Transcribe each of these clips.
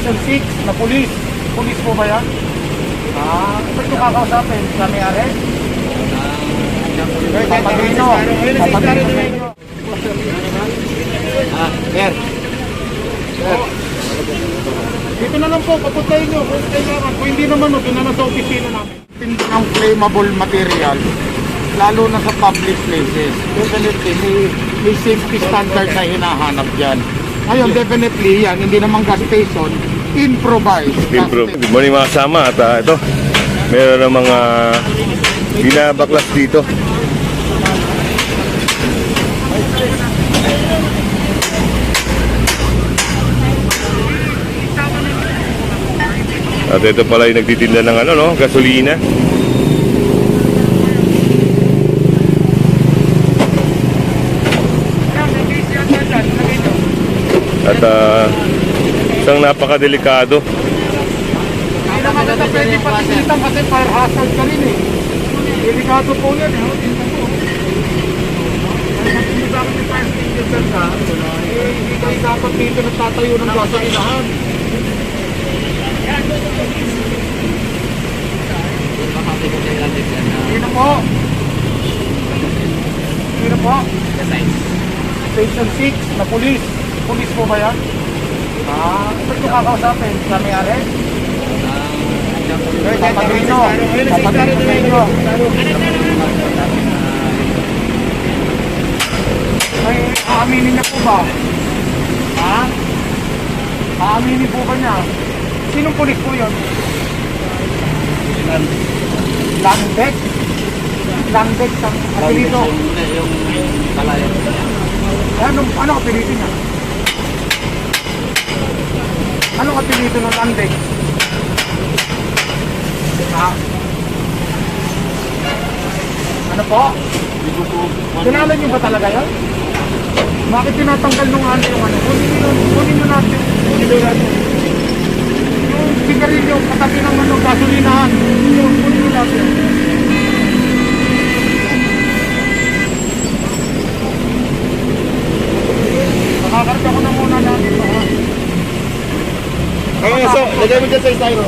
Station 6 na pulis. Pulis po ba yan? Ba't yung kakausapin? Sa may-ari? Papadrino. Papadrino. Sir. Dito na lang po, papuntahin nyo kung kailangan. Kung hindi naman, doon na lang sa opisina namin. Hindi ng flammable material, lalo na sa public places. Definitely, may safety standard na hinahanap dyan. Ngayon, definitely yan, hindi naman gas station, improvised gas station. Good morning mga kasama. At ito, meron ng mga binabaklas dito. At ito pala yung nagtitinda ng gasolina. At isang napakadelikado. Hindi naman ito pwede patisitan kasi fire hazard ka rin eh. Delikado po yan eh. Hindi sa akin yung fire extinguisher ka, hindi kayo dapat dito nagtatayo ng gasolinahan. Sino po? Sino po? Station 6 na pulis. Pulis po ba yan? Ba't yung kakausapin? Sa may-ari? Papadrino. Papadrino. Ay, aaminin niya po ba? Aaminin po ba niya? Sinong pulis po yun? Langdek? Langdek sa apelito? Yung kalayan. Ano apelito niya? Anong apelito ng Langdek? Ano po? Kilala niyo ba talaga yan? Bakit tinatanggal nung yung kunin nyo natin. Yung sigarilyo, katabi ng gasolinahan. Yung kunin nyo natin. Nakakarga ko na muna natin ito. Lagay mo dyan sa styro.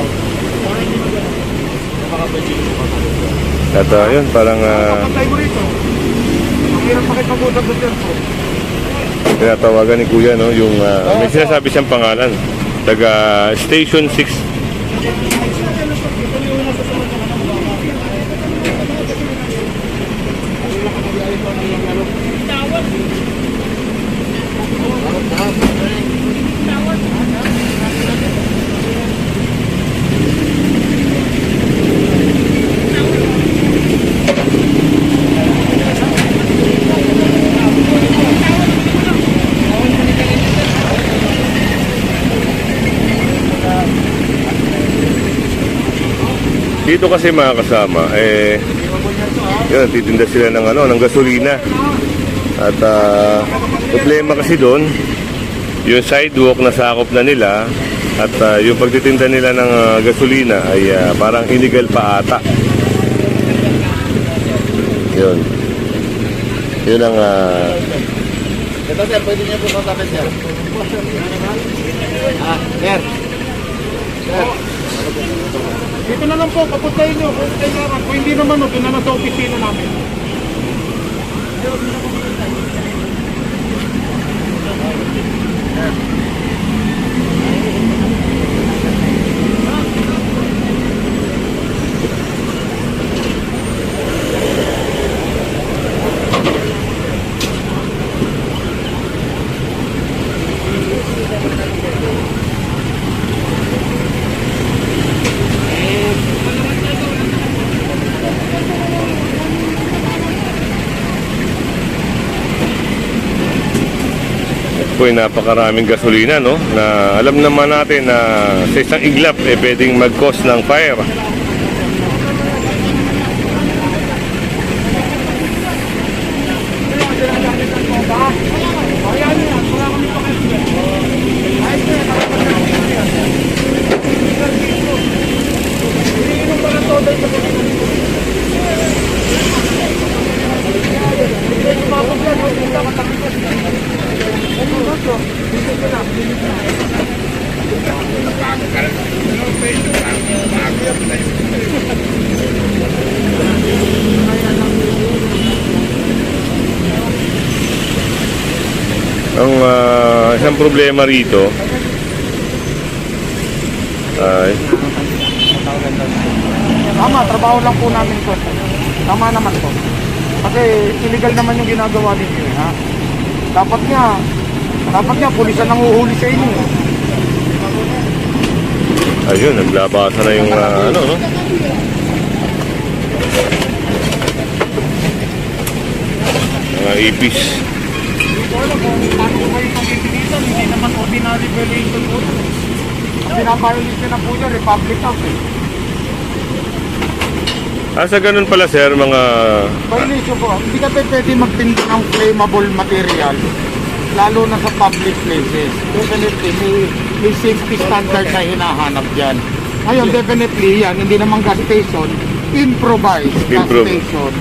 At yun, parang Kapatay mo rito. Ang hirap makipag-usap sa cellphone. tinatawagan ni Kuya, no, yung may sinasabi siyang pangalan. Taga Station 6. Dito kasi mga kasama, yun, titinda sila ng gasolina. At problema kasi doon, yung sidewalk na sakop na nila at yung pagtitinda nila ng gasolina ay parang illegal pa ata. Yun. Yun ang Ito sir, pwede niyo po kasapin sir. Sir. Sir. Dito na lang po, papuntahin nyo kung kailangan. Kung hindi naman, doon na lang sa opisina namin. po ay napakaraming gasolina, no? Na alam naman natin na sa isang iglap pwedeng mag-cause ng fire. Dito na. ang problema rito ay Tama, trabaho lang po namin po. Tama naman po. Kasi illegal naman yung ginagawa ninyo, ha? Dapat nga, pulisan ang uhuli sa inyo. ayun, naglabasan na yung ano, no? Mga ipis. Hindi ko alam kung paano ko kayo pagpipilitan. Hindi naman ordinary violation po. Pinaviolation na po yun, Republic House eh. Sa ganun pala sir, mga Violation po. Hindi ka pwede magtinda ng flammable material, lalo na sa public places. Definitely, may safety standard na hinahanap dyan. Ngayon, definitely yan, hindi naman gas station, improvised gas station.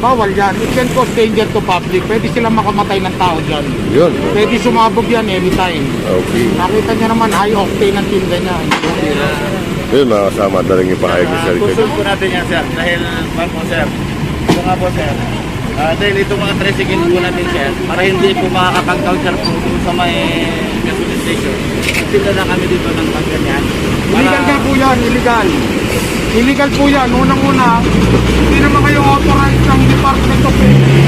Bawal yan. It can cause danger to public. Pwede silang makamatay ng tao dyan. yun. Pwede sumabog yan anytime. Okay. Nakita niyo naman, high octane ang tinda niya. Yun, mga kasama na rin yung pahayag ni Sir. Susunod po natin yan, sir. Dahil, ma'am po, sir. Ito nga po, sir. Dahil itong mga tricycle po natin, sir, para hindi po makakapag-counter po sa may gasoline station. Sila na kami dito ng pagganyan. Illegal nga po yan, illegal. Illegal po yan. Unang-una, hindi naman kayo authorized ng Department of Energy.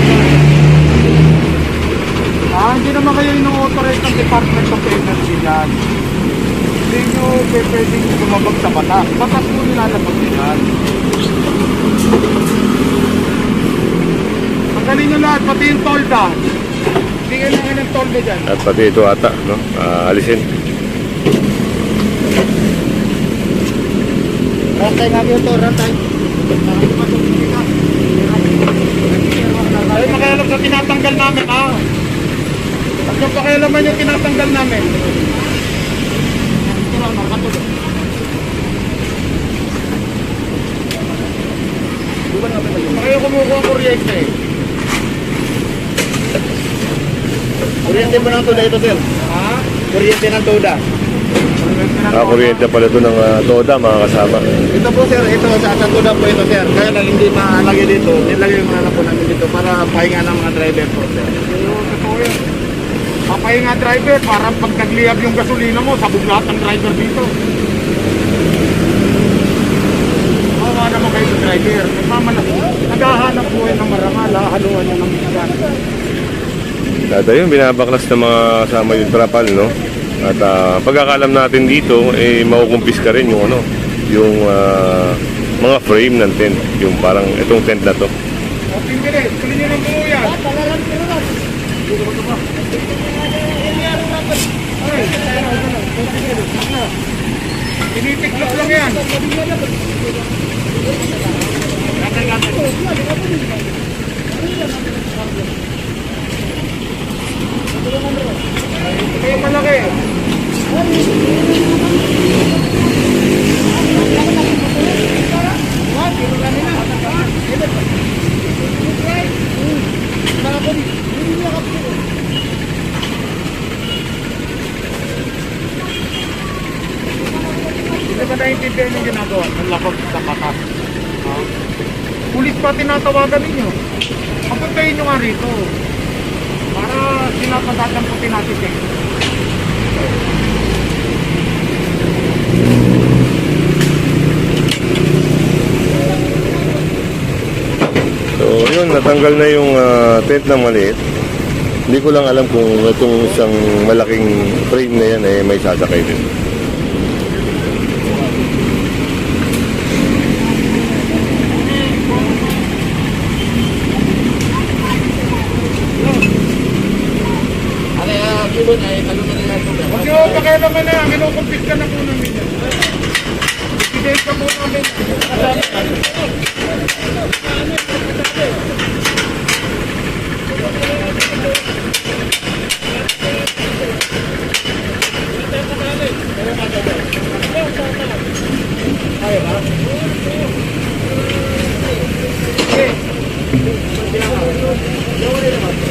Hindi naman kayo ino-authorize ng Department of Energy yan. Hindi nyo pwedeng lumabag sa batas. Batas po nilalabag yan. Tanggalin nyo lahat, pati yung tolda. Hindi kailangan ng tolda dyan. At pati ito ata, no? Alisin. Rantay nga ito, rantay. Ay, makialam sa tinatanggal namin, ha? At yung pakialaman yung tinatanggal namin. Ito lang, nakatulog. Kayo kumukuha ang kuryente eh. Kuryente mo ng tuda ito, sir. Ha? Kuryente ng tuda. Kuryente pala ito ng Toda, mga kasama. Ito po, sir. Ito, sa tuda po ito, sir. Kaya lang hindi maalagay dito. Nilagay mo na po namin dito para pahinga ng mga driver po, sir. Totoo yan. Papahinga driver, para pag nagliyab yung gasolina mo, sabog lahat ng driver dito. Mawa naman kayo sa driver. Naghahanap buhay ng marangal, haluan niya ng bisan. At ayun, binabaklas ng mga kasama yung trapal, no? At pagkakalam natin dito, makukumpis ka rin yung ano, yung mga frame ng tent, yung parang itong tent na to. O, pindilit, tuloy niyo ng buo yan. Ay, tinitiklop lang yan. Kaya malaki. Hindi ba naiintindihan yung ginagawa? Ang lakot sa batas. Pulis pa tinatawagan ninyo. Papuntahin nyo nga rito. Para sinapadadamputin natin kayo. So yun, natanggal na yung tent na maliit. Hindi ko lang alam kung itong isang malaking frame na yan may sasakay din. Kasi o, pakialaman na yan, kinukumpis ka na po namin yan. Ibigay ka po namin.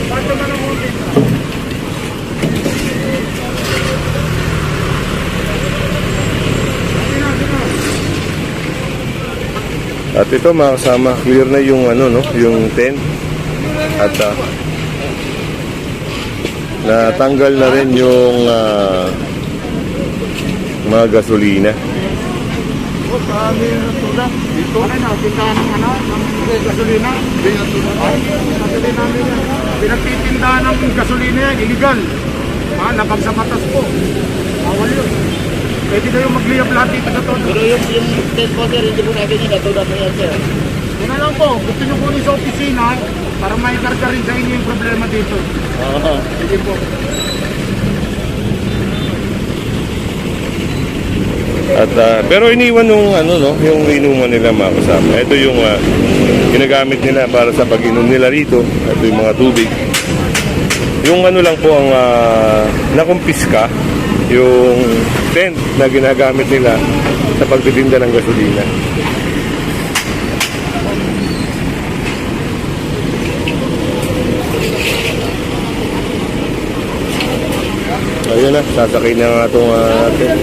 Basta ka na kumpis na. At ito mga kasama, clear na yung ano, no, yung tent. At natanggal na rin yung mga gasolina. O, sabi na tulad. Dito. Ano na, tindahan ng ano? Ng gasolina. Ay, sabi namin yan. Pinagtitindahan ng gasolina yan, illegal. Labag sa batas po. Bawal yun. Pwede na yung magliyab lahat dito sa todo. Pero yung state voter, hindi po natin yun. Natulad na yan, sir. Yun na lang po, gusto nyo kunin sa opisina para may karga rin sa inyo yung problema dito. Oo. Sige po. At pero iniwan nung yung inuman nila mga kasama. Ito yung ginagamit nila para sa pag-inom nila rito. Ito yung mga tubig. Yung lang po ang nakumpiska, yung tent na ginagamit nila sa pagtitinda ng gasolina. Ayun na, sasakay na nga itong tent.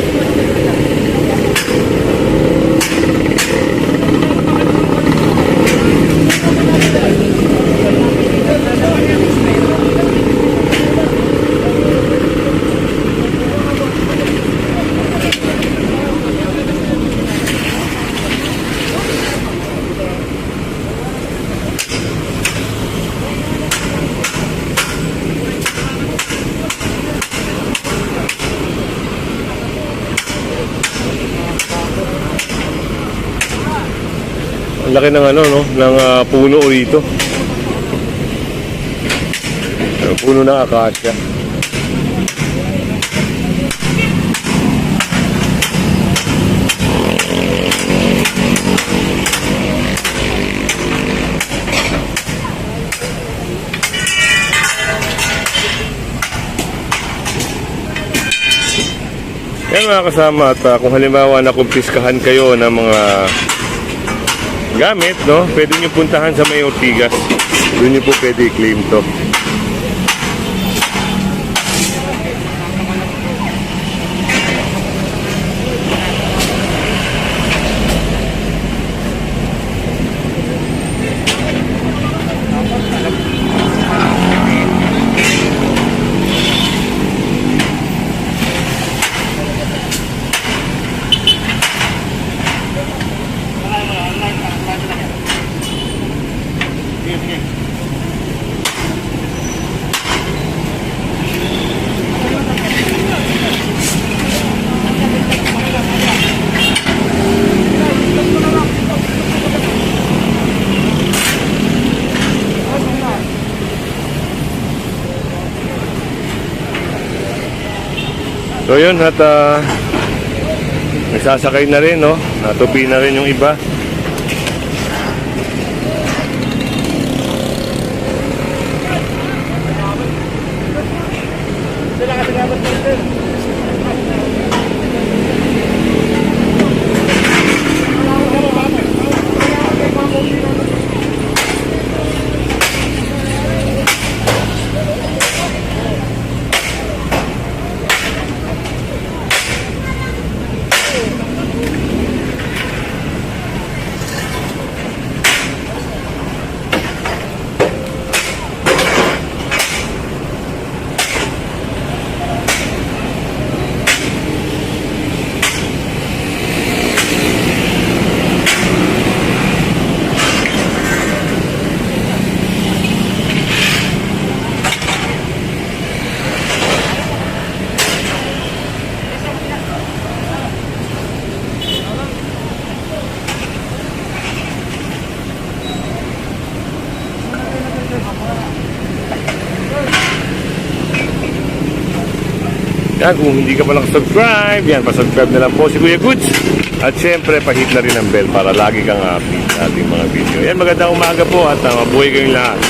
Ang laki ng ng puno rito. Puno ng akasya. Yan mga kasama, at kung halimbawa nakumpiskahan kayo ng mga gamit, no? Pwede nyo puntahan sa may Ortigas. Doon nyo po pwede i-claim to. So yun, at nagsasakay na rin, no? Natupi na rin yung iba. Yan, kung hindi ka pa subscribe, yan, pa-subscribe na lang po si Kuya Goods. At syempre, pa-hit na rin ang bell para lagi kang update sa ating mga video. Yan, magandang umaga po at mabuhay kayong lahat.